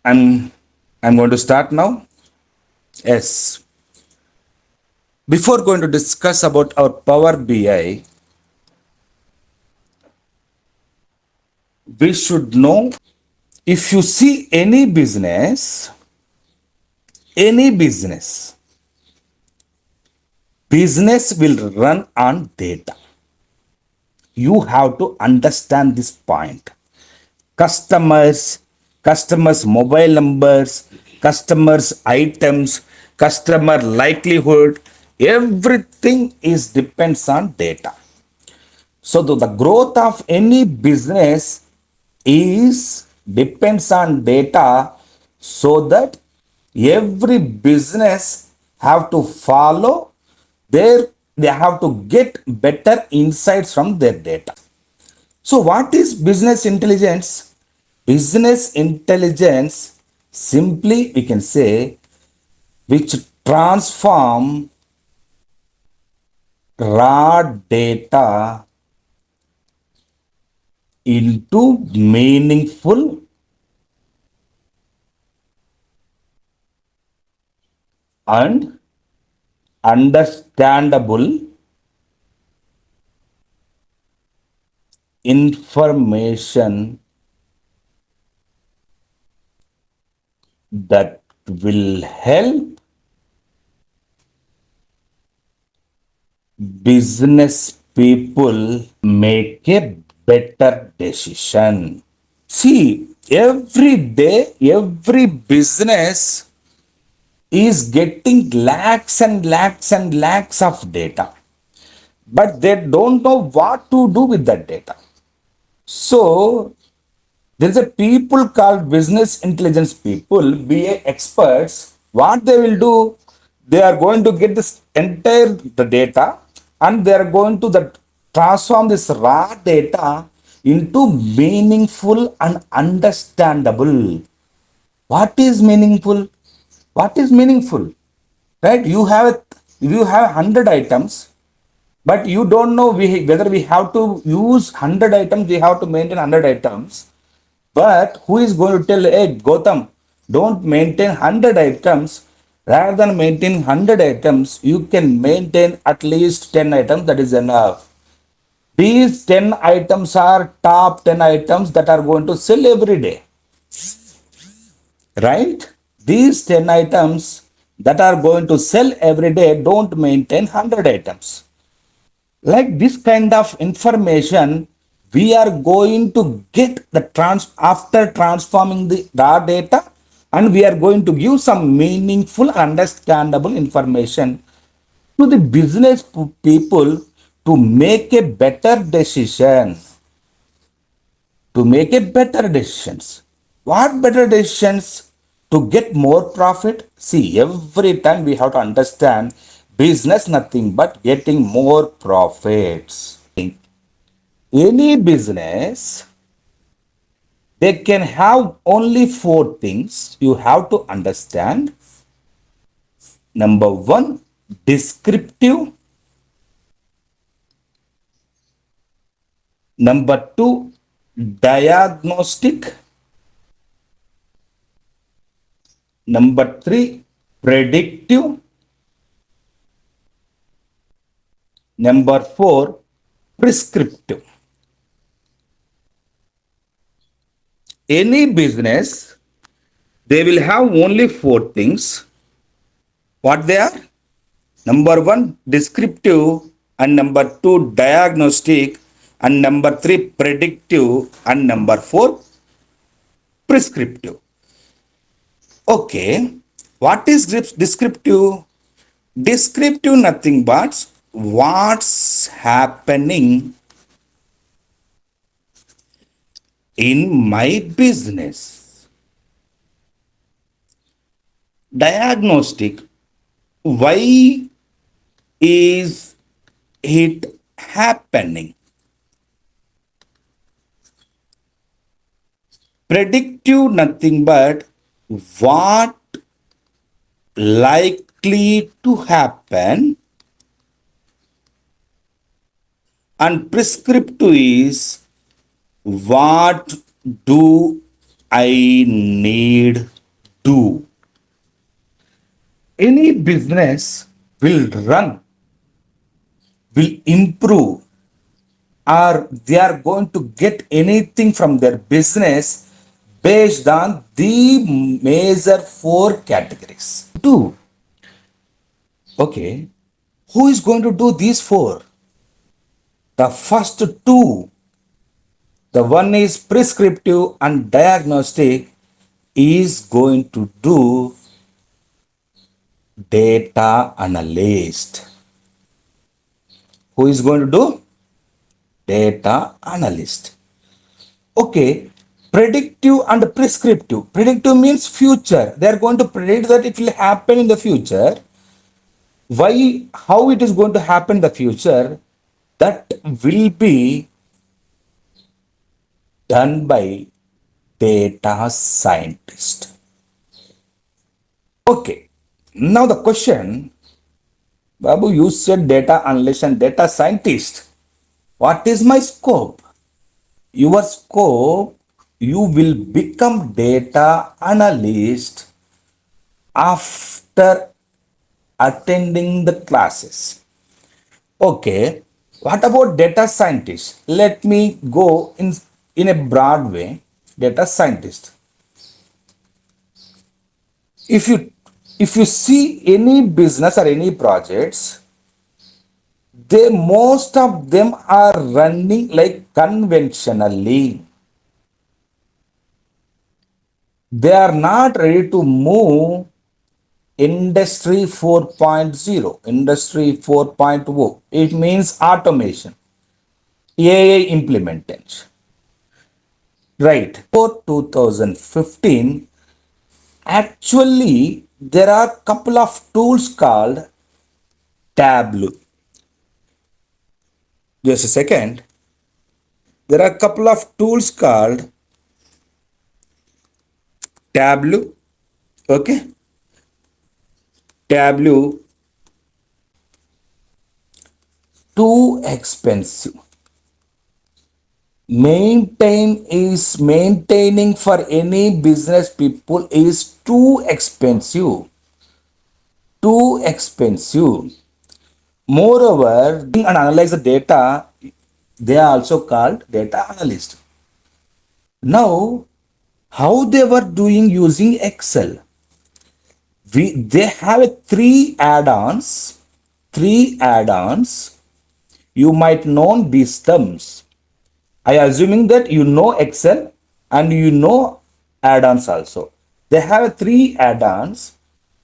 I'm I'm going to start now. Yes. Before going to discuss about our Power BI, we should know if you see any business will run on data. You have to understand this point. Customers, customers' mobile numbers, customers' items, customer likelihood, everything is depends on data. So the growth of any business is depends on data, so that every business have to follow their, they have to get better insights from their data. So what is business intelligence? Business intelligence, simply we can say, which transform raw data into meaningful and understandable information that will help business people make a better decision. See, every day, every business is getting lakhs and lakhs and lakhs of data, but they don't know what to do with that data. So there is a people called business intelligence people, BA experts. What they will do, they are going to get this entire the data, and they are going to transform this raw data into meaningful and understandable. What is meaningful? What is meaningful? Right? You have 100 items, but you don't know whether we have to use 100 items. We have to maintain 100 items. But who is going to tell, hey, Gautam, don't maintain 100 items. Rather than maintain 100 items, you can maintain at least 10 items. That is enough. These 10 items are top 10 items that are going to sell every day. Right? These 10 items that are going to sell every day don't maintain 100 items. Like this kind of information, we are going to get the after transforming the raw data, and we are going to give some meaningful, understandable information to the business people to make a better decision. To make a better decisions. What better decisions? To get more profit. See, every time we have to understand business nothing but getting more profits. Any business, they can have only four things you have to understand. Number one, descriptive. Number two, diagnostic. Number three, predictive. Number four, prescriptive. Any business, they will have only four things. What they are? Number one, descriptive, and number two, diagnostic, and number three, predictive, and number four, prescriptive. Okay, what is descriptive? Descriptive nothing but what's happening in my business. Diagnostic, why is it happening? Predictive nothing but what likely to happen, and prescriptive is what do I need do. Any business will run, will improve, or they are going to get anything from their business based on the major four categories. Do. Okay. Who is going to do these four? The first two, the one is prescriptive and diagnostic, is going to do data analyst. Who is going to do? Data analyst. Okay. Predictive and prescriptive. Predictive means future. They are going to predict that it will happen in the future. Why, how it is going to happen in the future, that will be done by data scientist. Okay. Now the question, Babu, you said data analyst and data scientist. What is my scope? Your scope, you will become data analyst after attending the classes. Okay, what about data scientist? Let me go in a broad way. Data scientist. If you see any business or any projects, they most of them are running like conventionally. They are not ready to move Industry 4.0, Industry 4.0. It means automation, AI implementation. Right. For 2015, actually, there are a couple of tools called Tableau. Just a second. There are a couple of tools called Tableau. Okay. Tableau, too expensive. Maintaining for any business people is too expensive. Too expensive. Moreover, and analyze the data, they are also called data analyst. Now, how they were doing using Excel? They have three add-ons. You might know these terms. I assuming that you know Excel and you know add-ons also. They have three add-ons.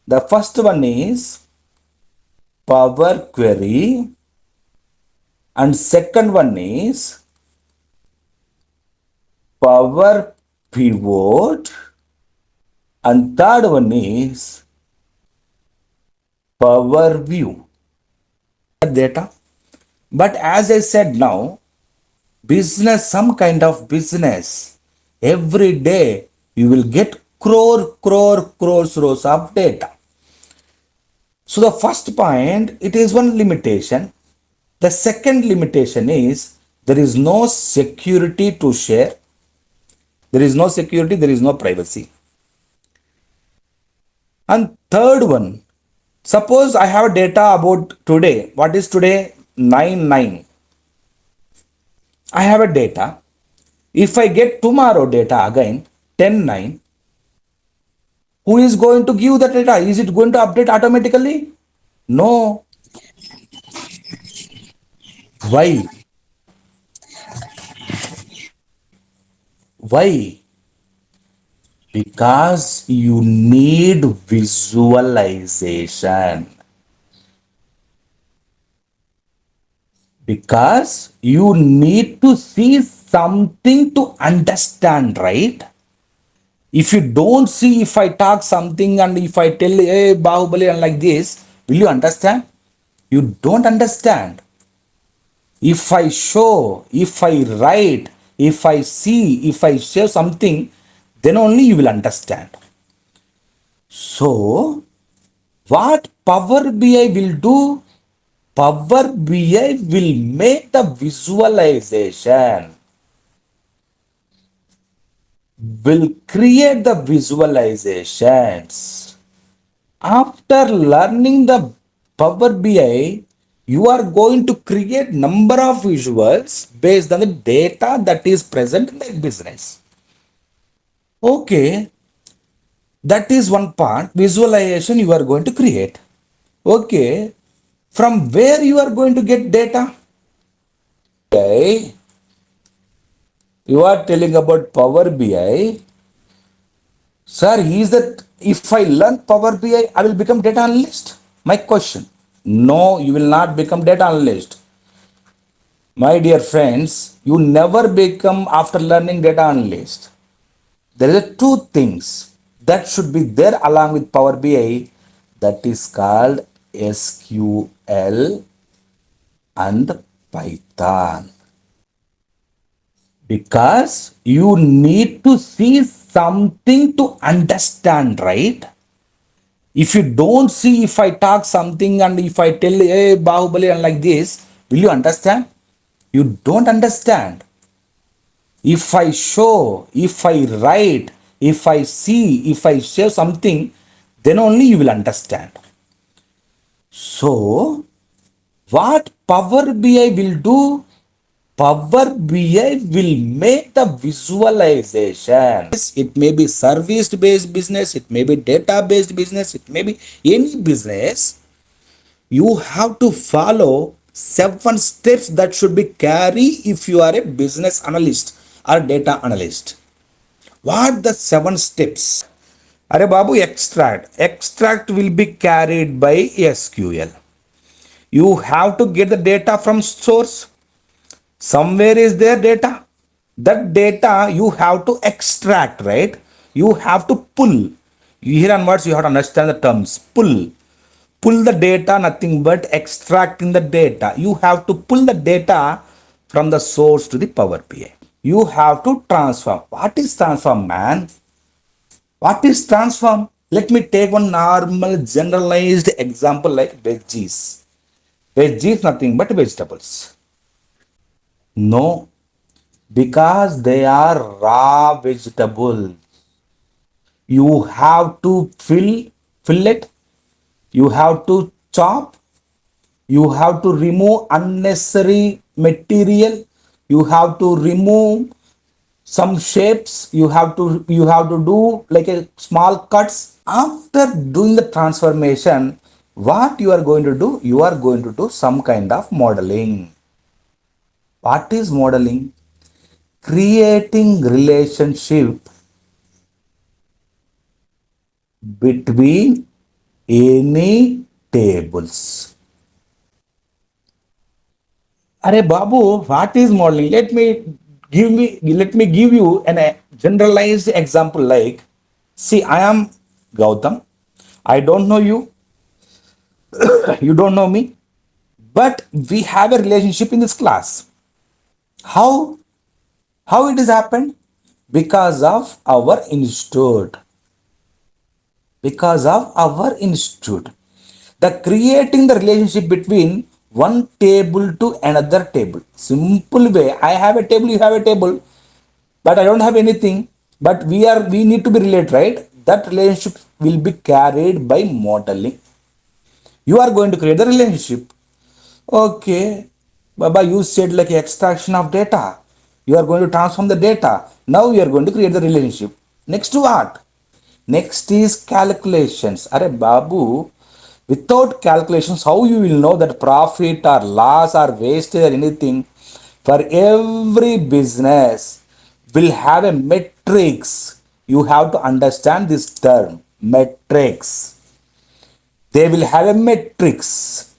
The first one is Power Query, and second one is Power Pivot, and third one is Power View. Data. But as I said now, business, some kind of business, every day you will get crores rows of data. So the first point, it is one limitation. The second limitation is there is no security to share. There is no security, there is no privacy. And third one, suppose I have data about today. What is today? 9/9. I have a data. If I get tomorrow data again, 10/9, who is going to give the data? Is it going to update automatically? No. Why? Why? Because you need visualization. Because you need to see something to understand, right? If you don't see, if I talk something and if I tell, hey, Bahubali, and like this, will you understand? You don't understand. If I show, if I write, if I see, if I share something, then only you will understand. So, what Power BI will do? Power BI will make the visualization. will create the visualizations. After learning the Power BI, you are going to create number of visuals based on the data that is present in the business. Okay, that is one part. Visualization you are going to create. Okay, from where you are going to get data? Okay, you are telling about Power BI. Sir, is that if I learn Power BI, I will become data analyst? My question. No, you will not become data analyst. My dear friends, you never become after learning data analyst. There are two things that should be there along with Power BI, that is called SQL and Python. Because you need to see something to understand, right? If you don't see, if I talk something and if I tell, hey, Bahubali, and like this, will you understand? You don't understand. If I show, if I write, if I see, if I share something, then only you will understand. So, what Power BI will do? Power BI will make the visualization. It may be service based business, it may be data based business, it may be any business. You have to follow 7 steps that should be carry if you are a business analyst or data analyst. What the 7 steps? Are Babu, extract. Extract will be carried by SQL. You have to get the data from source. Somewhere is there data. That data you have to extract, right? You have to pull. Here onwards you have to understand the terms. Pull the data, nothing but extracting the data. You have to pull the data from the source to the Power BI. You have to transform. What is transform, man? What is transform? Let me take one normal generalized example like veggies. Veggies nothing but vegetables. No, because they are raw vegetables. You have to fill it. You have to chop. You have to remove unnecessary material. You have to remove some shapes. You have to do like a small cuts. After doing the transformation, what you are going to do? You are going to do some kind of modeling. What is modeling? Creating relationship between any tables. Are Babu, what is modeling? Let me give you a generalized example like, see, I am Gautam. I don't know you. You don't know me. But we have a relationship in this class. How? How it has happened? Because of our institute. Because of our institute. The creating the relationship between one table to another table. Simple way. I have a table, you have a table, but I don't have anything. But we need to be related, right? That relationship will be carried by modeling. You are going to create the relationship. Okay, Baba, you said like extraction of data. You are going to transform the data. Now you are going to create the relationship. Next to what? Next is calculations. Are Babu, without calculations, how you will know that profit or loss or wastage or anything? For every business will have a metrics. You have to understand this term, metrics. They will have a metrics.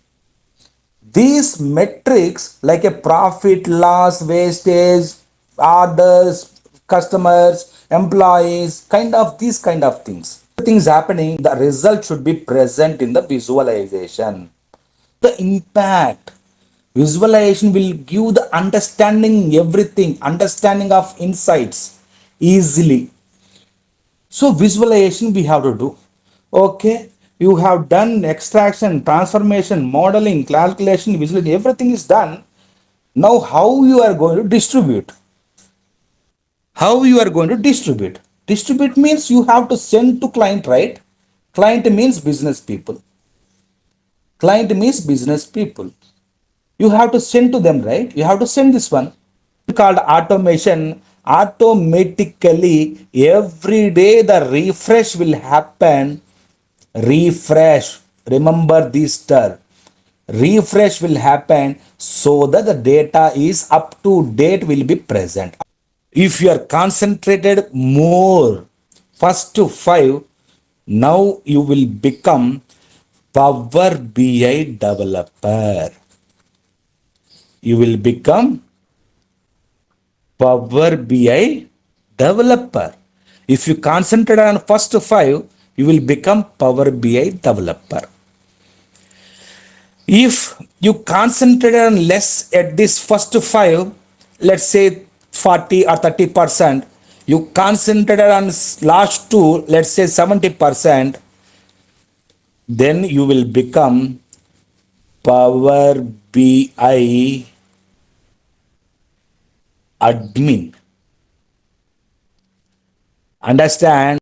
These metrics like a profit, loss, wastage, orders, customers, employees, kind of these kind of things. Things happening, the result should be present in the visualization. The impact. Visualization will give the understanding everything, understanding of insights easily. So visualization we have to do. Okay, you have done extraction, transformation, modeling, calculation, visualization, everything is done. Now how you are going to distribute? How you are going to distribute? Distribute means you have to send to client, right? Client means business people. Client means business people. You have to send to them, right? You have to send this one called automation. Automatically every day the refresh will happen. Refresh, remember this term. Refresh will happen so that the data is up to date, will be present. If you are concentrated more, first to five, now you will become Power BI developer. You will become Power BI developer. If you concentrate on first five, you will become Power BI developer. If you concentrate on less at this first five, let's say 40 or 30%, you concentrated on last two, let's say 70%, then you will become Power BI admin. Understand?